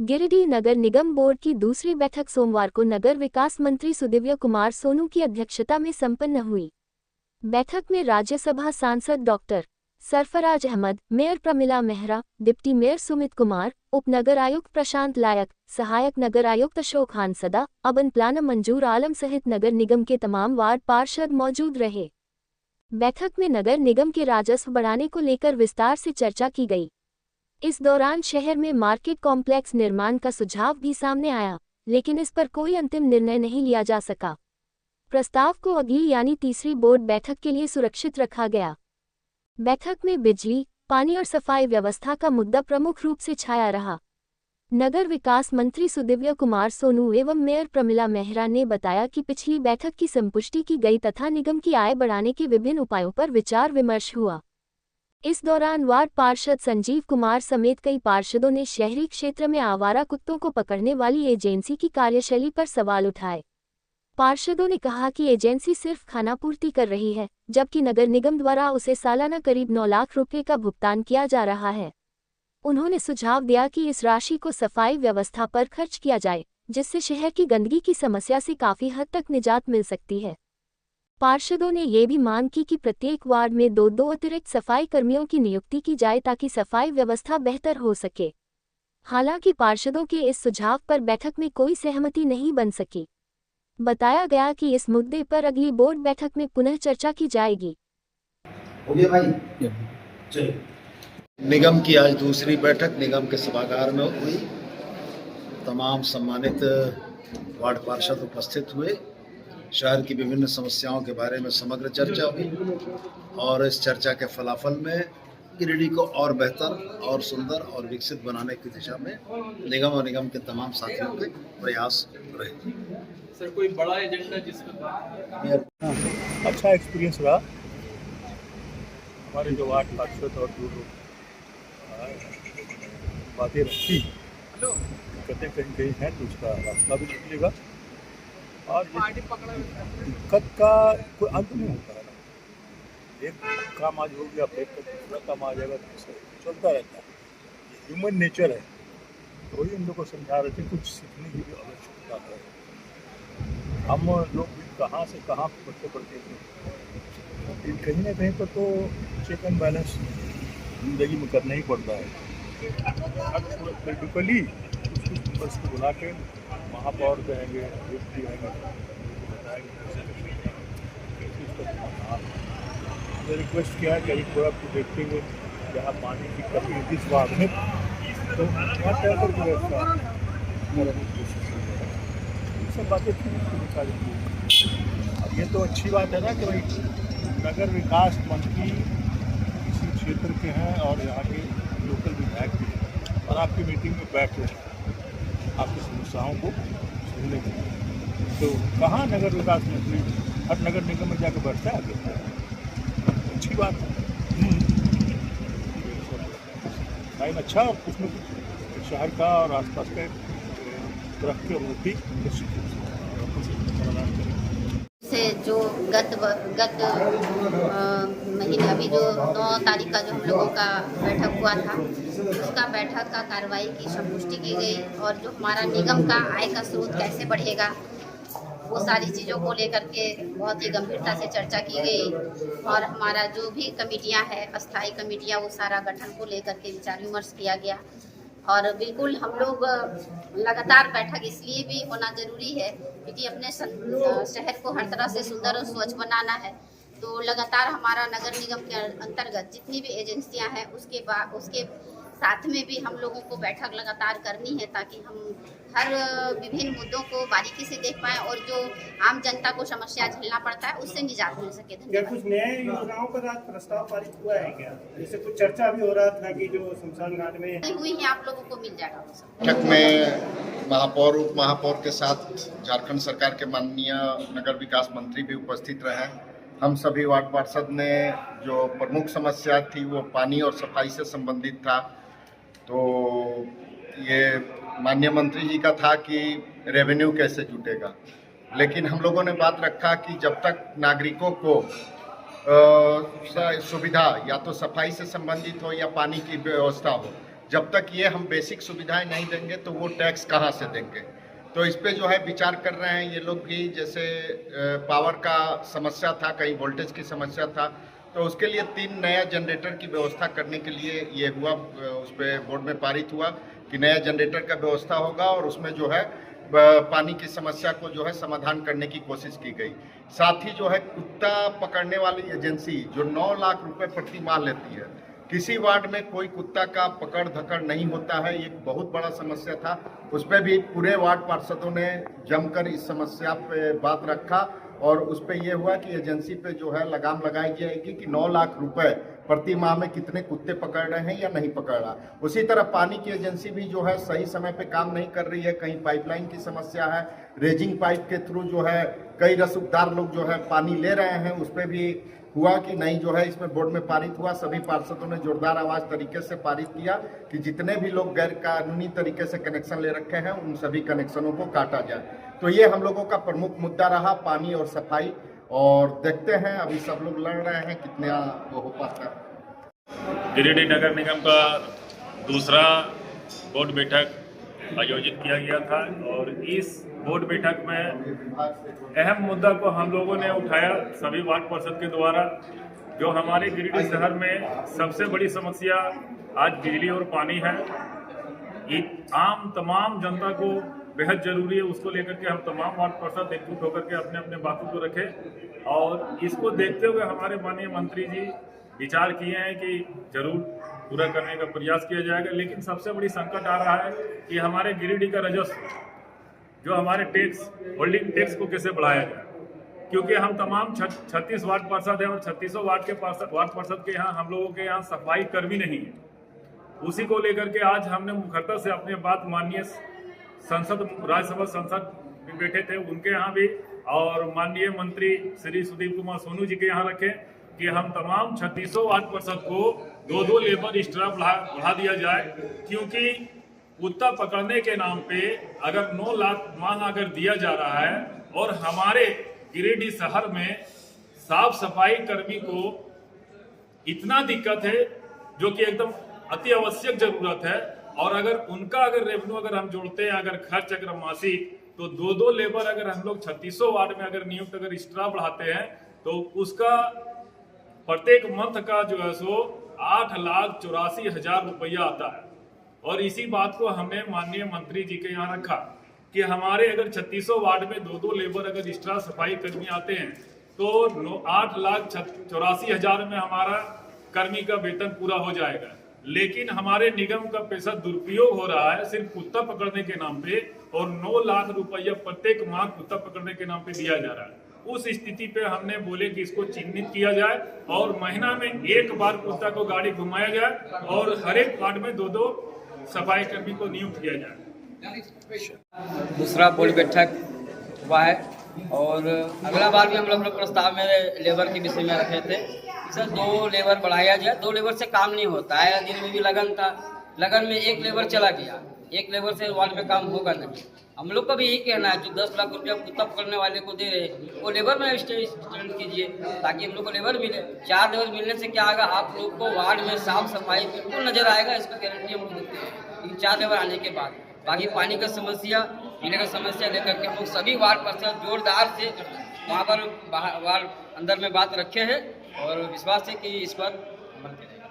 गिरिडीह नगर निगम board की दूसरी बैठक सोमवार को नगर विकास मंत्री सुदिव्य कुमार सोनू की अध्यक्षता में संपन्न हुई। बैठक में राज्यसभा सांसद doctor Sarfaraz Ahmad, mayor Pramila Mehra, deputy mayor Sumit Kumar, उप नगर आयुक्त प्रशांत लायक, सहायक नगर आयुक्त अशोक हांसदा, अर्बन प्लानर मंजूर आलम सहित नगर निगम के तमाम वार्ड पार्षद मौजूद रहे। बैठक में नगर निगम के राजस्व बढ़ाने को लेकर विस्तार से चर्चा की गई। इस दौरान शहर में मार्केट कॉम्प्लेक्स निर्माण का सुझाव भी सामने आया, लेकिन इस पर कोई अंतिम निर्णय नहीं लिया जा सका। प्रस्ताव को अगली यानी तीसरी बोर्ड बैठक के लिए सुरक्षित रखा गया। बैठक में बिजली, पानी और सफाई व्यवस्था का मुद्दा प्रमुख रूप से छाया रहा। नगर विकास मंत्री सुदिव्य कुमार सोनू एवं मेयर प्रमिला मेहरा ने बताया कि पिछली बैठक की संपुष्टि की गई तथा निगम की आय बढ़ाने के विभिन्न उपायों पर विचार विमर्श हुआ। इस दौरान वार्ड पार्षद संजीव कुमार समेत कई पार्षदों ने शहरी क्षेत्र में आवारा कुत्तों को पकड़ने वाली एजेंसी की कार्यशैली पर सवाल उठाए। पार्षदों ने कहा कि एजेंसी सिर्फ खानापूर्ति कर रही है, जबकि नगर निगम द्वारा उसे सालाना करीब 9 लाख रुपये का भुगतान किया जा रहा है। उन्होंने सुझाव दिया कि इस राशि को सफाई व्यवस्था पर खर्च किया जाए, जिससे शहर की गंदगी की समस्या से काफी हद तक निजात मिल सकती है। पार्षदों ने ये भी मांग की कि प्रत्येक वार्ड में 2 अतिरिक्त सफाई कर्मियों की नियुक्ति की जाए ताकि सफाई व्यवस्था बेहतर हो सके। हालांकि पार्षदों के इस सुझाव पर बैठक में कोई सहमति नहीं बन सकी। बताया गया कि इस मुद्दे पर अगली बोर्ड बैठक में पुनः चर्चा की जाएगी। हो गया भाई, चलिए। निगम की आज दूसरी बैठक निगम के सभागार में हुई। तमाम सम्मानित वार्ड पार्षद उपस्थित हुए। शहर की विभिन्न समस्याओं के बारे में समग्र चर्चा हुई और इस चर्चा के फलाफल में गिरिडीह को और बेहतर और सुंदर और विकसित बनाने की दिशा में निगम और निगम के तमाम साथियों के प्रयास रहे। सर, कोई बड़ा एजेंडा जिसमें अच्छा एक्सपीरियंस रहा। हमारे जो वार्ड पार्षद और जो बातें रखी, दिक्कतें कहीं कहीं हैं तो उसका रास्ता भी निकलेगा और दिक्कत का कोई अंत नहीं होता है ना। एक काम आज हो गया, फिर दूसरा काम आ जाएगा, तो चलता रहता है। ये ह्यूमन नेचर है। तो वही हम लोग को समझा रहे थे, कुछ सीखने की भी आवश्यकता है। हम लोग भी कहाँ से कहाँ पढ़ते थे, कहीं ना कहीं पर तो चेक एंड बैलेंस जिंदगी में करना ही पड़ता है। प्रैक्टिकली बस को बुला के महापौर कहेंगे, व्यक्ति रहेंगे, रिक्वेस्ट किया है कि अभी थोड़ा को देखते हुए जहाँ पानी की कमी इस वार्ड में, तो वहाँ टैंकर की व्यवस्था करने की कोशिश की है। ये सब बातें निकालेंगे। अब ये तो अच्छी बात है ना कि भाई नगर विकास मंत्री इसी क्षेत्र के हैं और यहाँ के लोकल विधायक भी हैं और आपकी मीटिंग में बैठ रहे हैं आपकी समस्याओं को सुनने के लिए। तो कहाँ नगर विकास मंत्री हर नगर निगम में जाकर बैठता है आगे, अच्छी बात है। टाइम अच्छा और उसमें शहर का और आसपास के तरफ की उन्नति से जो गत महीने अभी जो 9 तारीख का जो हम लोगों का बैठक हुआ था, उसका बैठक का कार्रवाई की संपुष्टि की गई और जो हमारा निगम का आय का स्रोत कैसे बढ़ेगा, वो सारी चीज़ों को लेकर के बहुत ही गंभीरता से चर्चा की गई और हमारा जो भी कमेटियां हैं, अस्थायी कमेटियां, वो सारा गठन को लेकर के विचार विमर्श किया गया। और बिल्कुल हम लोग लगातार बैठक इसलिए भी होना ज़रूरी है क्योंकि अपने शहर को हर तरह से सुंदर और स्वच्छ बनाना है। तो लगातार हमारा नगर निगम के अंतर्गत जितनी भी एजेंसियां हैं उसके साथ में भी हम लोगों को बैठक लगातार करनी है ताकि हम हर विभिन्न मुद्दों को बारीकी से देख पाएं और जो आम जनता को समस्या झेलना पड़ता है उससे निजात मिल सके। क्या कुछ नए योजनाओं पर आज प्रस्ताव पारित हुआ है क्या? जैसे कुछ चर्चा भी हो रहा था कि जो शमशान घाट में हुई है, आप लोगों को मिल जाएगा। बैठक में महापौर, उप महापौर के साथ झारखंड सरकार के माननीय नगर विकास मंत्री भी उपस्थित रहे। हम सभी वार्ड पार्षद ने जो प्रमुख समस्या थी वो पानी और सफाई से संबंधित था। तो ये माननीय मंत्री जी का था कि रेवेन्यू कैसे जुटेगा, लेकिन हम लोगों ने बात रखा कि जब तक नागरिकों को सुविधा या तो सफाई से संबंधित हो या पानी की व्यवस्था हो, जब तक ये हम बेसिक सुविधाएं नहीं देंगे तो वो टैक्स कहाँ से देंगे। तो इस पे जो है विचार कर रहे हैं ये लोग भी। जैसे पावर का समस्या था, कहीं वोल्टेज की समस्या था, तो उसके लिए 3 नया जनरेटर की व्यवस्था करने के लिए ये हुआ, उस पर बोर्ड में पारित हुआ कि नया जनरेटर का व्यवस्था होगा और उसमें जो है पानी की समस्या को जो है समाधान करने की कोशिश की गई। साथ ही जो है कुत्ता पकड़ने वाली एजेंसी जो 9 लाख रुपए प्रति माह लेती है, किसी वार्ड में कोई कुत्ता का पकड़ धकड़ नहीं होता है, ये बहुत बड़ा समस्या था। उस पर भी पूरे वार्ड पार्षदों ने जमकर इस समस्या पे बात रखा और उस पर यह हुआ कि एजेंसी पे जो है लगाम लगाई जाएगी कि 9 लाख रुपए प्रति माह में कितने कुत्ते पकड़ रहे हैं या नहीं पकड़ रहा। उसी तरह पानी की एजेंसी भी जो है सही समय पे काम नहीं कर रही है, कहीं पाइपलाइन की समस्या है, रेजिंग पाइप के थ्रू जो है कई रसूखदार लोग जो है पानी ले रहे हैं, उस पर भी हुआ कि नहीं जो है इसमें बोर्ड में पारित हुआ। सभी पार्षदों ने जोरदार आवाज तरीके से पारित किया कि जितने भी लोग गैर कानूनी तरीके से कनेक्शन ले रखे हैं उन सभी कनेक्शनों को काटा जाए। तो ये हम लोगों का प्रमुख मुद्दा रहा, पानी और सफाई। और देखते हैं अभी सब लोग लड़ रहे हैं कितना वो हो पाता है। गिरिडीह नगर निगम का दूसरा बोर्ड बैठक आयोजित किया गया था और इस बोर्ड बैठक में अहम मुद्दा को हम लोगों ने उठाया सभी वार्ड पार्षद के द्वारा। जो हमारे गिरिडीह शहर में सबसे बड़ी समस्या आज बिजली और पानी है। आम तमाम जनता को बेहद जरूरी है, उसको लेकर के हम तमाम वार्ड पार्षद एकजुट होकर के अपने अपने बातों को रखें और इसको देखते हुए हमारे माननीय मंत्री जी विचार किए हैं कि जरूर पूरा करने का प्रयास किया जाएगा। लेकिन सबसे बड़ी संकट आ रहा है कि हमारे गिरिडीह का राजस्व, जो हमारे टैक्स, होल्डिंग टैक्स को कैसे बढ़ाया जाए, क्योंकि हम तमाम 36 वार्ड पार्षद हैं और 36 वार्ड पार्षद के यहाँ हम लोगों के यहाँ सफाई कर्मी नहीं है। उसी को लेकर के आज हमने मुखरता से अपनी बात माननीय संसद, राज्यसभा सांसद भी बैठे थे उनके यहाँ भी और माननीय मंत्री श्री सुदीप कुमार सोनू जी के यहाँ रखे कि हम तमाम 36 वार्ड पार्षद को 2-2 लेबर एक्स्ट्रा बढ़ा दिया जाए, क्योंकि कुत्ता पकड़ने के नाम पे अगर 9 लाख मांग अगर दिया जा रहा है और हमारे गिरिडीह शहर में साफ सफाई कर्मी को इतना दिक्कत है जो कि एकदम अति आवश्यक जरूरत है, और अगर उनका अगर रेवेन्यू अगर हम जोड़ते हैं अगर खर्च अगर मासिक, तो 2-2 लेबर अगर हम लोग 36 वार्ड में अगर नियुक्त अगर एक्स्ट्रा बढ़ाते हैं तो उसका प्रत्येक मंथ का जो है सो 8,84,000 रुपया आता है। और इसी बात को हमने माननीय मंत्री जी के यहाँ रखा कि हमारे अगर 36 वार्ड में 2-2 लेबर अगर एक्स्ट्रा सफाई कर्मी आते हैं तो 8,84,000 में हमारा कर्मी का वेतन पूरा हो जाएगा। लेकिन हमारे निगम का पैसा दुरुपयोग हो रहा है सिर्फ कुत्ता पकड़ने के नाम पे और 9 लाख रुपया प्रत्येक माह कुत्ता पकड़ने के नाम पे दिया जा रहा है। उस स्थिति पे हमने बोले कि इसको चिन्हित किया जाए और महीना में एक बार कुत्ता को गाड़ी घुमाया जाए और हर एक वार्ड में 2-2 सफाई कर्मी को नियुक्त किया जाए। दूसरा बोर्ड बैठक हुआ है और अगला बार भी हम लोग प्रस्ताव में लेबर के विषय में रखे थे सर 2 लेबर बढ़ाया जाए। 2 लेबर से काम नहीं होता है। दिन में भी लगन था, लगन में 1 लेबर चला गया, 1 लेबर से वार्ड में काम होगा नहीं। हम लोग का भी यही कहना है जो 10 लाख रुपया कुत्ता पकड़ने वाले को दे रहे वो लेबर में स्टैंड कीजिए ताकि हम लोग को लेबर मिले। 4 लेबर मिलने से क्या होगा, आप लोग को वार्ड में साफ सफाई बिल्कुल नजर आएगा, इसका गारंटी हम लोग देते हैं 4 लेबर आने के बाद। बाकी पानी का समस्या, पीने का समस्या लेकर के हम लोग सभी वार्ड पार्षद जोरदार से वहाँ पर वार्ड अंदर में बात रखे हैं और विश्वास है कि इस पर अमल करेंगे।